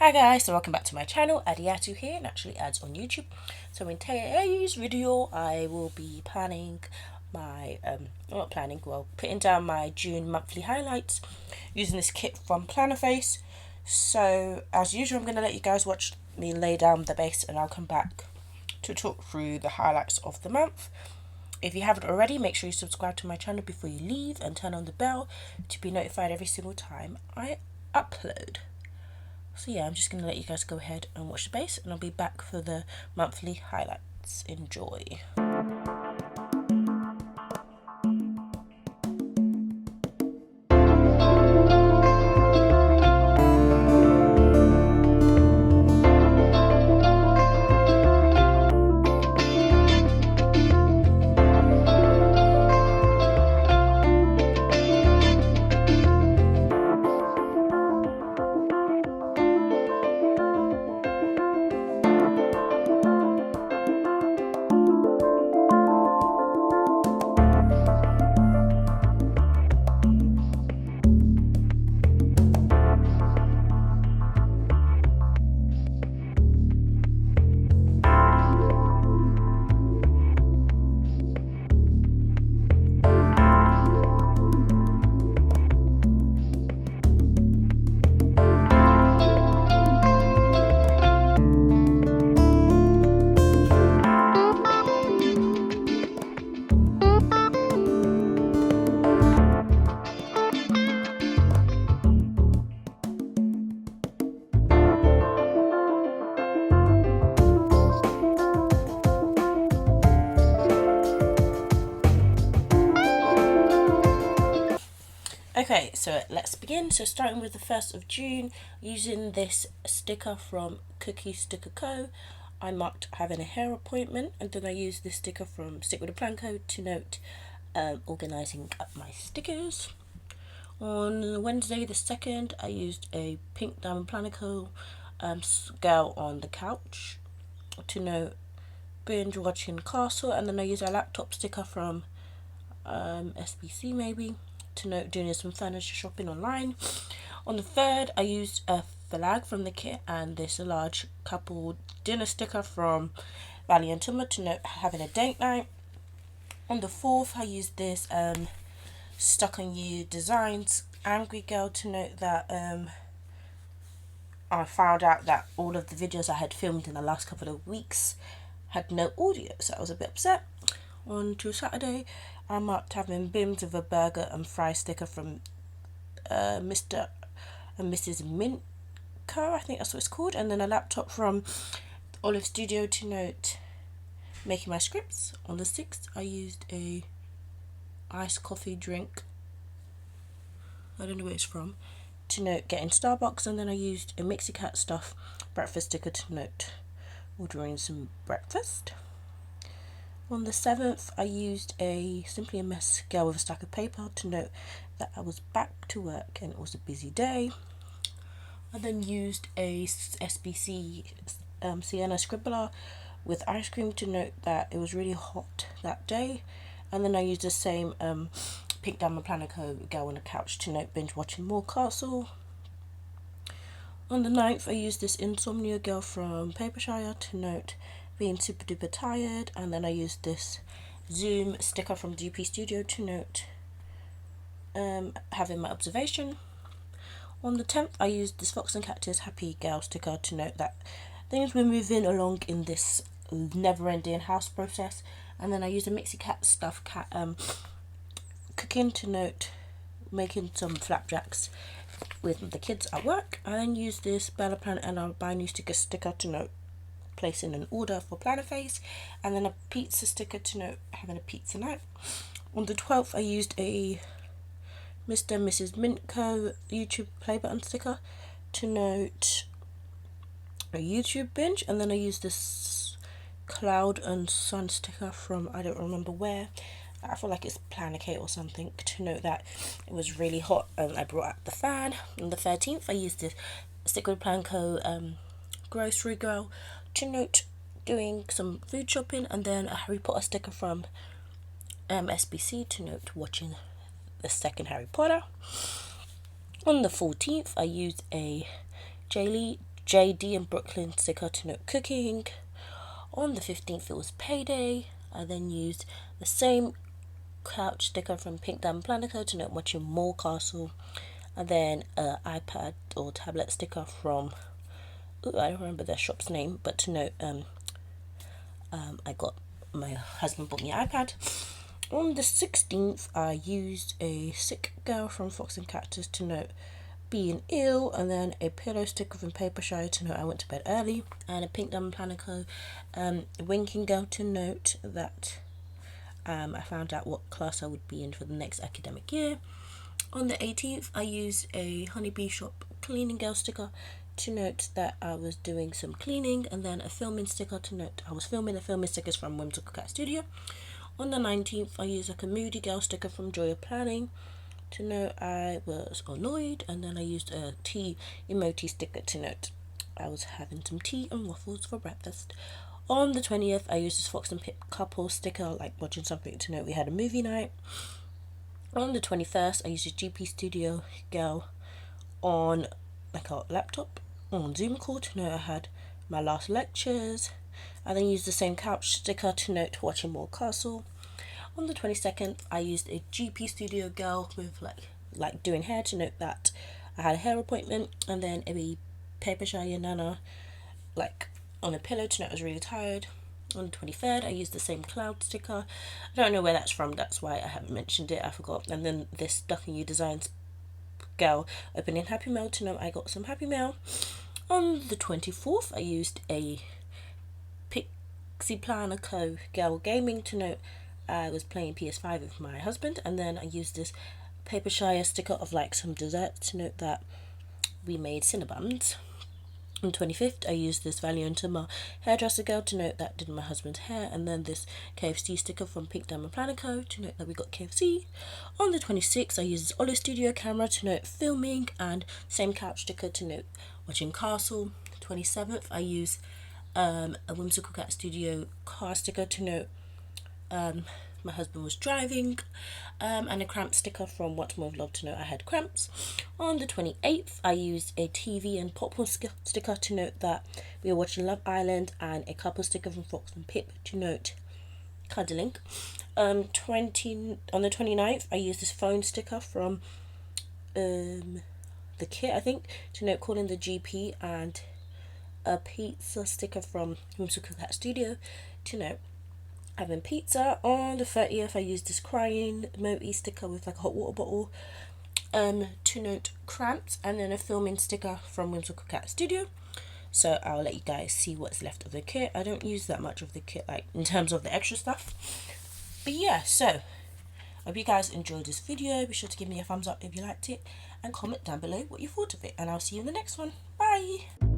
Hi guys, so welcome back to my channel. Adiatu here, Naturallyads on YouTube. So in today's video I will be planning my putting down my June monthly highlights using this kit from Plannerface. So as usual, I'm going to let you guys watch me lay down the base and I'll come back to talk through the highlights of the month. If you haven't already, make sure you subscribe to my channel before you leave and turn on the bell to be notified every single time I upload. So yeah, I'm just going to let you guys go ahead and watch the base and I'll be back for the monthly highlights. Enjoy. Okay, so let's begin. So starting with the 1st of June, using this sticker from Cookie Sticker Co. I marked having a hair appointment, and then I used this sticker from Stick With A Plan Co. to note organising up my stickers. On Wednesday the 2nd, I used a pink diamond Planner Co. Girl on the couch to note binge watching Castle, and then I used a laptop sticker from SBC maybe to note doing some furniture shopping online. On the 3rd, I used a flag from the kit and this large couple dinner sticker from Valley and Timber to note having a date night. On the 4th, I used this Stuck on You Designs Angry Girl to note that I found out that all of the videos I had filmed in the last couple of weeks had no audio, so I was a bit upset. On to Saturday, I marked having bims of a burger and fry sticker from Mr. and Mrs. Mint Co. I think that's what it's called, and then a laptop from Olive Studio to note making my scripts. On the 6th, I used a iced coffee drink, I don't know where it's from, to note getting Starbucks, and then I used a Mixie Cat Stuff breakfast sticker to note ordering some breakfast. On the 7th, I used a Simply a Mess girl with a stack of paper to note that I was back to work and it was a busy day. I then used a SBC Sienna Scribbler with ice cream to note that it was really hot that day. And then I used the same pink diamond Planner Co. girl on the couch to note binge watching more Castle. On the 9th, I used this Insomnia girl from Papershire to note being super duper tired, and then I used this Zoom sticker from DP Studio to note having my observation. On the 10th, I used this Fox and Cactus Happy Girl sticker to note that things were moving along in this never-ending house process, and then I used a Mixie Cat Stuff cooking to note making some flapjacks with the kids at work. I then used this Bella Plan and I'll buy new sticker to note placing an order for Plannerface, and then a pizza sticker to note having a pizza night. On the 12th, I used a Mr. and Mrs. Mint Co. YouTube play button sticker to note a YouTube binge, and then I used this cloud and sun sticker from I don't remember where. I feel like it's Planner K or something, to note that it was really hot and I brought out the fan. On the 13th, I used this Stick With Plan Co. Grocery Girl to note doing some food shopping, and then a Harry Potter sticker from SBC to note watching the second Harry Potter. On the 14th, I used a Jaylee JD and Brooklyn sticker to note cooking. On the 15th it was payday. I then used the same couch sticker from Pink Diamond Planner to note watching More Castle. And then an iPad or tablet sticker from, I don't remember their shop's name, but to note my husband bought me an iPad. On the 16th I used a sick girl from Fox and Cactus to note being ill, and then a pillow sticker from Paper Shy to note I went to bed early, and a Pink Diamond Planner winking girl to note that I found out what class I would be in for the next academic year. On the 18th I used a Honeybee Shop cleaning girl sticker to note that I was doing some cleaning, and then a filming sticker to note I was filming. The filming stickers from Whimsical Cat Studio. On the 19th I used like a moody girl sticker from Joy of Planning to note I was annoyed, and then I used a tea emoji sticker to note I was having some tea and waffles for breakfast. On the 20th I used this Fox and Pip couple sticker, like watching something, to note we had a movie night. On the 21st I used a GP Studio girl on like a laptop on Zoom call to note I had my last lectures. I then used the same couch sticker to note watching More Castle. On the 22nd I used a GP Studio girl with like doing hair to note that I had a hair appointment, and then a Paper Shy and Nana like on a pillow to note I was really tired. On the 23rd I used the same cloud sticker. I don't know where that's from, that's why I haven't mentioned it, I forgot. And then this Ducking You Designs girl opening Happy Mail to know I got some Happy Mail. On the 24th I used a Pixie Planner Co girl gaming to note I was playing PS5 with my husband, and then I used this Paper Shy sticker of like some dessert to note that we made Cinnabons. On the 25th I used this Valiant hairdresser girl to note that did my husband's hair, and then this KFC sticker from Pink Diamond Planner Co to note that we got KFC. On the 26th I used this Olive Studio camera to note filming, and same couch sticker to note watching Castle. 27th I used a Whimsical Cat Studio car sticker to note my husband was driving, and a cramp sticker from What's More of Love to note I had cramps. On the 28th I used a TV and popcorn sticker to note that we were watching Love Island, and a couple sticker from Fox and Pip to note cuddling. On the 29th I used this phone sticker from the kit, I think, to note calling the GP, and a pizza sticker from Whimsical Cat Studio to note having pizza. On the 30th I used this crying emoji sticker with like a hot water bottle to note cramps, and then a filming sticker from Whimsical Cat Studio. So I'll let you guys see what's left of the kit. I don't use that much of the kit like in terms of the extra stuff, but yeah, so I hope you guys enjoyed this video. Be sure to give me a thumbs up if you liked it, and comment down below what you thought of it, and I'll see you in the next one. Bye.